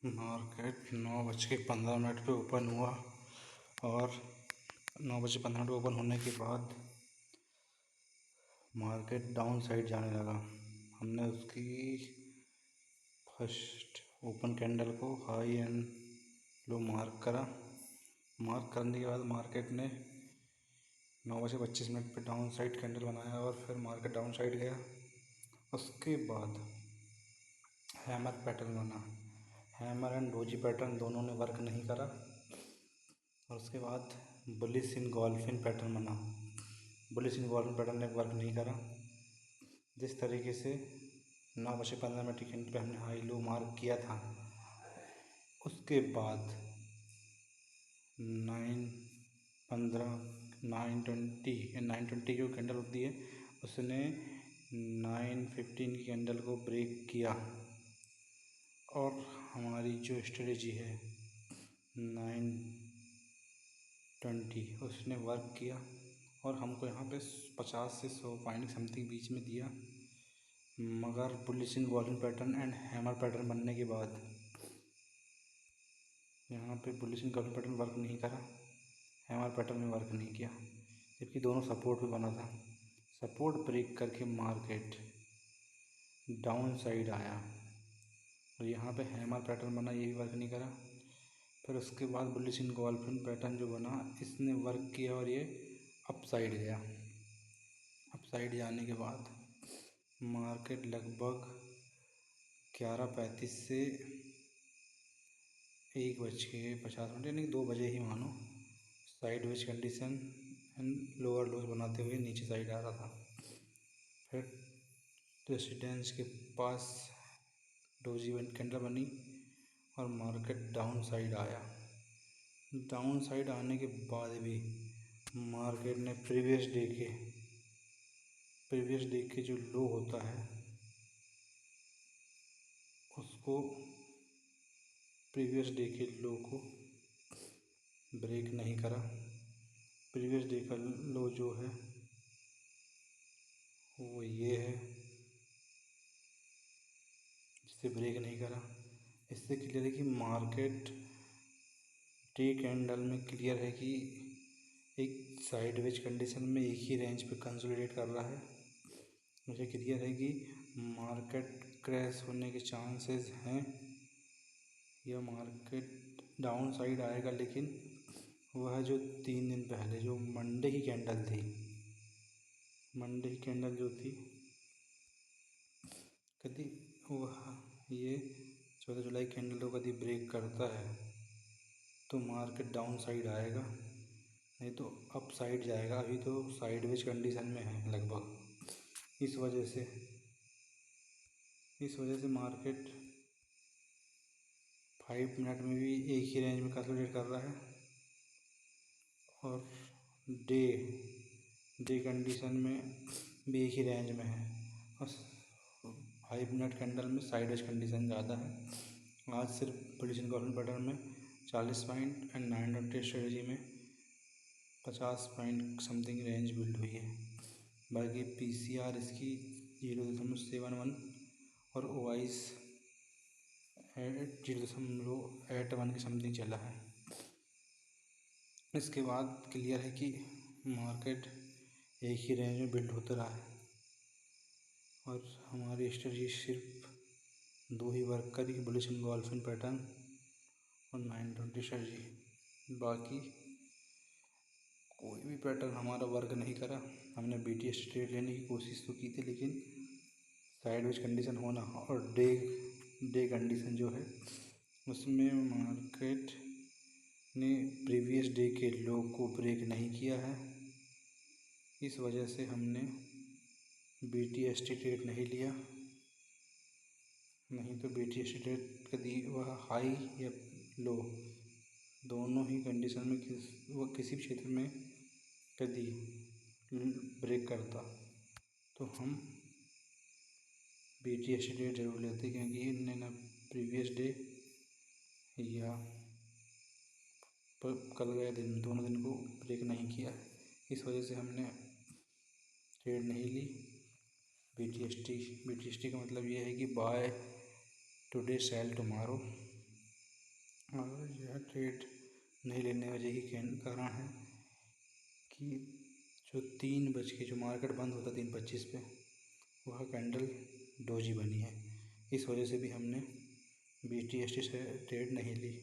Market 9:15 पे open हुआ और 9:15 पे ओपन होने के बाद मार्केट डाउन साइड जाने लगा। हमने उसकी फर्स्ट ओपन कैंडल को हाई एंड लो मार्क करा। मार्क करने के बाद मार्केट ने 9:25 पे डाउन साइड कैंडल बनाया और फिर मार्केट डाउन साइड गया। उसके बाद हैमर पैटर्न बना। हैमर एंड डोजी पैटर्न दोनों ने वर्क नहीं करा और उसके बाद बुलिश इनगॉल्फिन पैटर्न बना। बुलिश इनगॉल्फिन पैटर्न ने वर्क नहीं करा। जिस तरीके से 9:15 कैंडल पे हमने हाई लो मार्क किया था, उसके बाद 9:15 9:20 जो कैंडल होती है उसने 9:15 की कैंडल को ब्रेक किया और हमारी जो स्ट्रेटजी है 9:20 उसने वर्क किया और हमको यहाँ पे 50 से 100 पॉइंट समथिंग बीच में दिया। मगर bullish engulfing pattern and hammer pattern बनने के बाद यहाँ पे बुलिश इनगॉल्फिन पैटर्न वर्क नहीं करा, हैमर पैटर्न में वर्क नहीं किया, जबकि दोनों सपोर्ट पे बना था। सपोर्ट ब्रेक करके मार्केट डाउन साइड आया और यहाँ पे हैमर पैटर्न बना, ये भी वर्क नहीं करा। फिर उसके बाद बुलिश इनगॉल्फिन पैटर्न जो बना इसने वर्क किया और ये अप साइड गया। अप साइड जाने के बाद मार्केट लगभग 11:35 से 1:50 यानी 2 बजे ही मानो side wedge condition and lower lows बनाते हुए नीचे साइड आ रहा था। फिर रेसिडेंस के पास डोजी कैंडल बनी और मार्केट डाउन साइड आया। डाउन साइड आने के बाद भी मार्केट ने प्रीवियस डे के जो लो होता है उसको प्रीवियस डे के लो को ब्रेक नहीं करा। प्रीवियस डे का लो जो है वो ये है, जिसे ब्रेक नहीं करा। इससे क्लियर है कि मार्केट डे कैंडल में क्लियर है कि एक साइडवेज कंडीशन में एक ही रेंज पे कंसोलिडेट कर रहा है। मुझे क्लियर है कि मार्केट क्रैश होने के चांसेस हैं या मार्केट डाउन साइड आएगा, लेकिन वह जो 3 दिन पहले जो मंडे की कैंडल थी, मंडे की कैंडल जो थी कभी वह ये 14 जुलाई कैंडल को कभी ब्रेक करता है तो मार्केट डाउन साइड आएगा, नहीं तो अप साइड जाएगा। अभी तो साइडवेज कंडीशन में है लगभग। इस वजह से मार्केट 5 मिनट में भी एक ही रेंज में कंसोलिडेट कर रहा है और डे कंडीशन में भी एक ही रेंज में है और 5 मिनट कैंडल में साइडवेज कंडीशन ज़्यादा है। आज सिर्फ बुलिश इनगॉल्फिन पैटर्न में 40 पॉइंट एंड 920 स्ट्रेटजी में 50 पॉइंट समथिंग रेंज बिल्ड हुई है। बाकी PCR इसकी 0.71 और OIS 0.81 की समथिंग चला है। इसके बाद क्लियर है कि मार्केट एक ही रेंज में बिल्ड होता रहा है और हमारी स्ट्रेटजी सिर्फ 2 ही वर्क करी, बुलिश इनगॉल्फिन पैटर्न और 920 स्ट्रेटजी। बाकी कोई भी पैटर्न हमारा वर्क नहीं करा। हमने BTS ट्रेड लेने की कोशिश तो की थी, लेकिन साइडवेज कंडीशन होना और डे कंडीशन जो है उसमें मार्केट ने प्रीवियस डे के लो को ब्रेक नहीं किया है। इस वजह से हमने BTS ट्रेड नहीं लिया, नहीं तो BTS ट्रेड कभी वह हाई या लो दोनों ही कंडीशन में वह किसी भी क्षेत्र में कभी ब्रेक करता तो हम BTS ट्रेड जरूर लेते, क्योंकि इनने ना प्रीवियस डे या कल गए दिन दोनों दिन को ब्रेक नहीं किया। इस वजह से हमने ट्रेड नहीं ली। BTST का मतलब ये है कि बाय टुडे सेल टुमारो। और यह ट्रेड नहीं लेने वजह की कारण है कि जो 3 बज के जो मार्केट बंद होता 3:25 पे वह कैंडल डोजी बनी है। इस वजह से भी हमने BTST से ट्रेड नहीं ली।